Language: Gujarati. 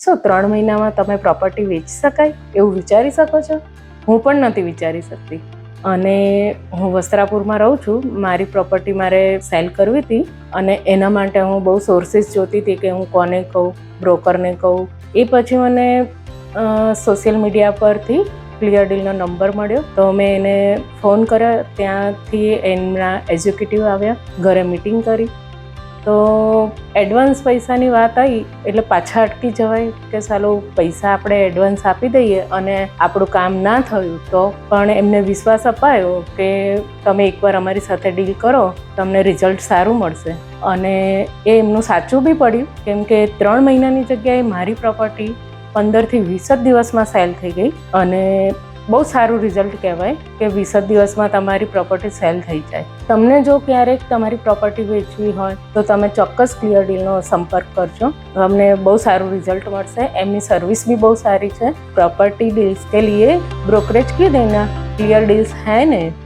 શું 3 મહિનામાં તમે પ્રોપર્ટી વેચી શકાય એવું વિચારી શકો છો? હું પણ નથી વિચારી શકતી. અને હું વસ્ત્રાપુરમાં રહું છું. મારી પ્રોપર્ટી મારે સેલ કરવી હતી અને એના માટે હું બહુ સોર્સિસ જોતી હતી કે હું કોને કહું, બ્રોકરને કહું. એ પછી મને સોશિયલ મીડિયા પરથી ક્લિયર ડીલનો નંબર મળ્યો, તો મેં એને ફોન કર્યો. ત્યાંથી એમના એક્ઝિક્યુટિવ આવ્યા, ઘરે મિટિંગ કરી. તો એડવાન્સ પૈસાની વાત આવી એટલે પાછા અટકી જવાય કે સાલો પૈસા આપણે એડવાન્સ આપી દઈએ અને આપણું કામ ના થયું તો. પણ એમને વિશ્વાસ અપાયો કે તમે એકવાર અમારી સાથે ડીલ કરો, તમને રિઝલ્ટ સારું મળશે. અને એ એમનું સાચું બી પડ્યું, કેમ કે 3 મહિનાની જગ્યાએ મારી પ્રોપર્ટી 15થી 20 જ દિવસમાં સેલ થઈ ગઈ. અને બહુ સારું રિઝલ્ટ કહેવાય કે 20 દિવસમાં તમારી પ્રોપર્ટી સેલ થઈ જાય. તમને જો ક્યારેક તમારી પ્રોપર્ટી વેચવી હોય તો તમે ચોક્કસ ક્લિયર ડીલનો સંપર્ક કરજો. તમને બહુ સારું રિઝલ્ટ મળશે. એમની સર્વિસ બી બહુ સારી છે. प्रॉपर्टी डील्स के लिए ब्रोकरेज की देना क्लियर डील्स है ने।